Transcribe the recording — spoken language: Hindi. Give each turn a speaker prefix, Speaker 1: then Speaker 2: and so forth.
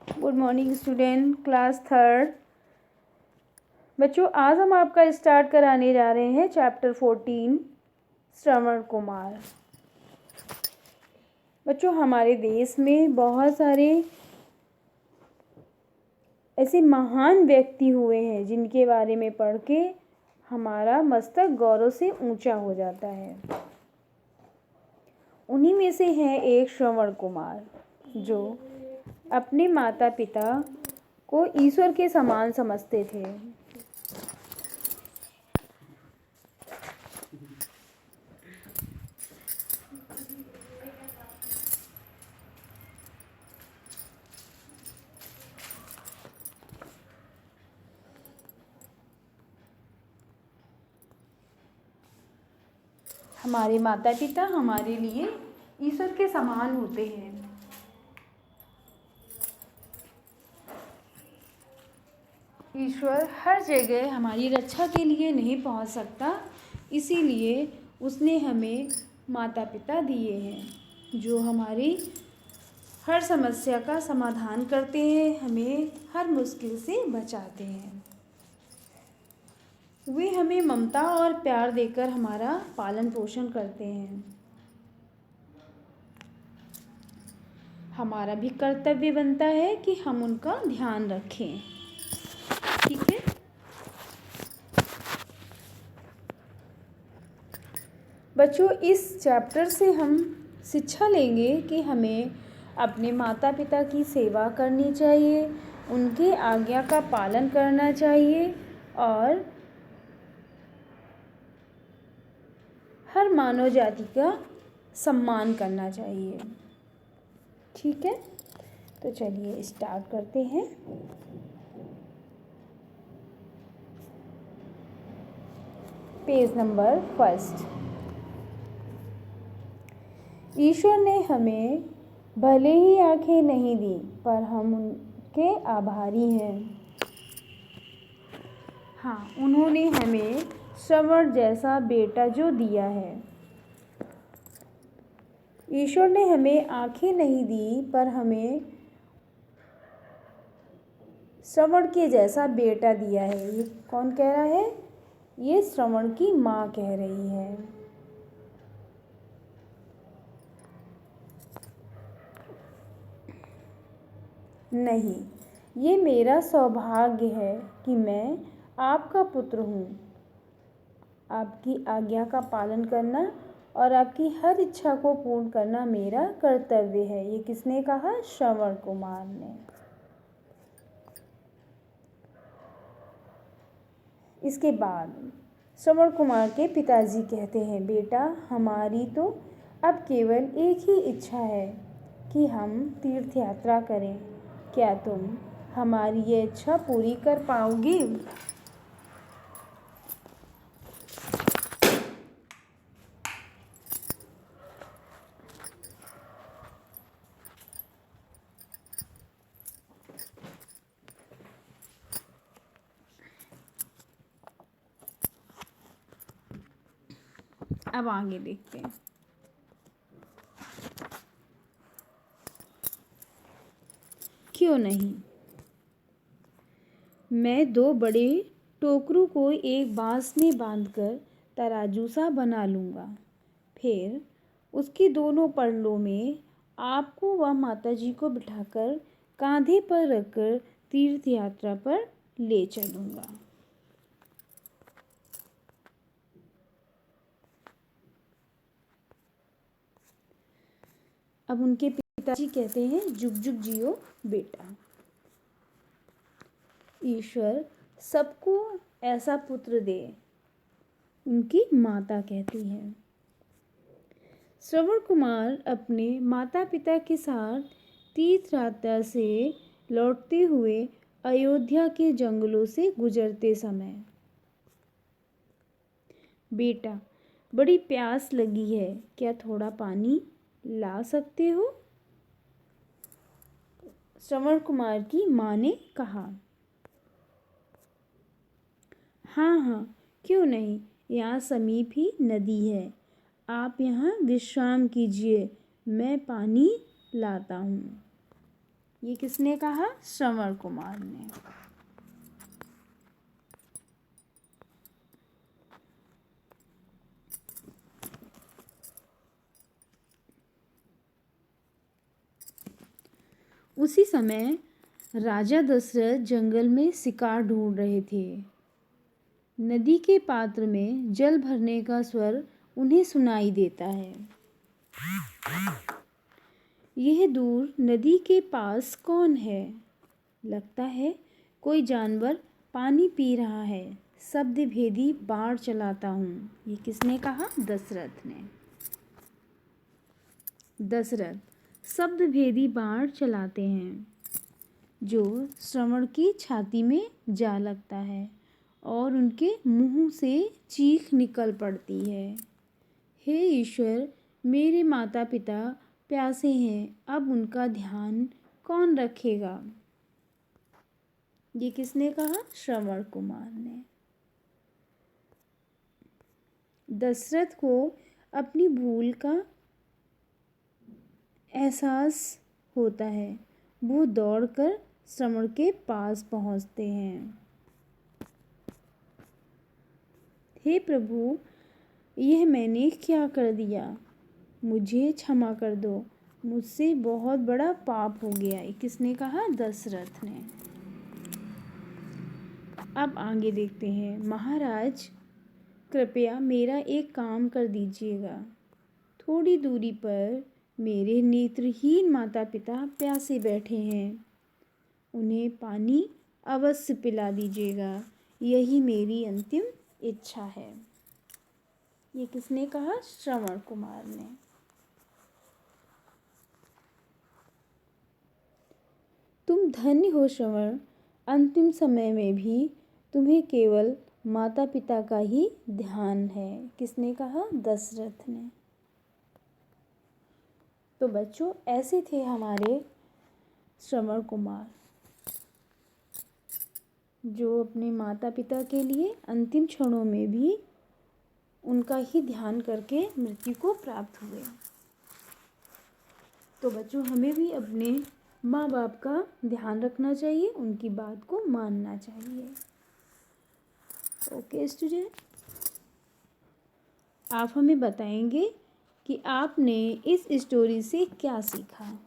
Speaker 1: Good morning student, class third. बच्चों, आज हम आपका स्टार्ट कराने जा रहे हैं चैप्टर 14 श्रवण कुमार। बच्चों, हमारे देश में बहुत सारे ऐसे महान व्यक्ति हुए हैं जिनके बारे में पढ़ के हमारा मस्तक गौरव से ऊंचा हो जाता है। उन्हीं में से है एक श्रवण कुमार, जो अपने माता पिता को ईश्वर के समान समझते थे। हमारे माता पिता हमारे लिए ईश्वर के समान होते हैं। ईश्वर हर जगह हमारी रक्षा के लिए नहीं पहुंच सकता, इसीलिए उसने हमें माता पिता दिए हैं जो हमारी हर समस्या का समाधान करते हैं, हमें हर मुश्किल से बचाते हैं। वे हमें ममता और प्यार देकर हमारा पालन पोषण करते हैं। हमारा भी कर्तव्य बनता है कि हम उनका ध्यान रखें। ठीक है। बच्चों, इस चैप्टर से हम शिक्षा लेंगे कि हमें अपने माता पिता की सेवा करनी चाहिए, उनके आज्ञा का पालन करना चाहिए और हर मानव जाति का सम्मान करना चाहिए। ठीक है, तो चलिए स्टार्ट करते हैं। Page number 1। ईश्वर ने हमें भले ही आँखें नहीं दी, पर हम उनके आभारी हैं। हाँ, उन्होंने हमें श्रवण जैसा बेटा जो दिया है। ईश्वर ने हमें आँखें नहीं दी, पर हमें श्रवण के जैसा बेटा दिया है। ये कौन कह रहा है? ये श्रवण की माँ कह रही है। नहीं, ये मेरा सौभाग्य है कि मैं आपका पुत्र हूँ। आपकी आज्ञा का पालन करना और आपकी हर इच्छा को पूर्ण करना मेरा कर्तव्य है। ये किसने कहा? श्रवण कुमार ने। इसके बाद श्रवण कुमार के पिताजी कहते हैं, बेटा, हमारी तो अब केवल एक ही इच्छा है कि हम तीर्थ यात्रा करें। क्या तुम हमारी ये इच्छा पूरी कर पाओगे? अब आगे देखते हैं। क्यों नहीं? मैं 2 बड़े टोकरों को एक बांस में बांधकर तराजू सा बना लूँगा। फिर उसके दोनों पलड़ों में आपको व माताजी को बिठाकर कांधे पर रखकर तीर्थ यात्रा पर ले चलूँगा। अब उनके पिताजी कहते हैं, जुग जुग जियो बेटा। ईश्वर सबको ऐसा पुत्र दे, उनकी माता कहती है। श्रवण कुमार अपने माता पिता के साथ तीर्थ यात्रा से लौटते हुए अयोध्या के जंगलों से गुजरते समय, बेटा, बड़ी प्यास लगी है, क्या थोड़ा पानी ला सकते हो? श्रवण कुमार की माँ ने कहा। हाँ हाँ, क्यों नहीं, यहाँ समीप ही नदी है, आप यहाँ विश्राम कीजिए, मैं पानी लाता हूँ। ये किसने कहा? श्रवण कुमार ने। उसी समय राजा दशरथ जंगल में शिकार ढूंढ रहे थे। नदी के पात्र में जल भरने का स्वर उन्हें सुनाई देता है। यह दूर नदी के पास कौन है? लगता है कोई जानवर पानी पी रहा है। शब्द भेदी बाढ़ चलाता हूँ। ये किसने कहा? दशरथ ने। दशरथ शब्द भेदी बाढ़ चलाते हैं जो श्रवण की छाती में जा लगता है और उनके मुंह से चीख निकल पड़ती है। हे ईश्वर, मेरे माता पिता प्यासे हैं, अब उनका ध्यान कौन रखेगा? ये किसने कहा? श्रवण कुमार ने। दशरथ को अपनी भूल का एहसास होता है। वो दौड़कर श्रवण के पास पहुंचते हैं। हे प्रभु, यह मैंने क्या कर दिया? मुझे क्षमा कर दो, मुझसे बहुत बड़ा पाप हो गया। ये किसने कहा? दशरथ ने। अब आगे देखते हैं। महाराज, कृपया मेरा एक काम कर दीजिएगा। थोड़ी दूरी पर मेरे नेत्रहीन माता पिता प्यासे बैठे हैं। उन्हें पानी अवश्य पिला दीजिएगा। यही मेरी अंतिम इच्छा है। ये किसने कहा? श्रवण कुमार ने। तुम धन्य हो श्रवण, अंतिम समय में भी तुम्हें केवल माता पिता का ही ध्यान है। किसने कहा? दशरथ ने। तो बच्चों, ऐसे थे हमारे श्रवण कुमार, जो अपने माता पिता के लिए अंतिम क्षणों में भी उनका ही ध्यान करके मृत्यु को प्राप्त हुए। तो बच्चों, हमें भी अपने माँ बाप का ध्यान रखना चाहिए, उनकी बात को मानना चाहिए। ओके स्टूडेंट, आप हमें बताएंगे कि आपने इस स्टोरी से क्या सीखा।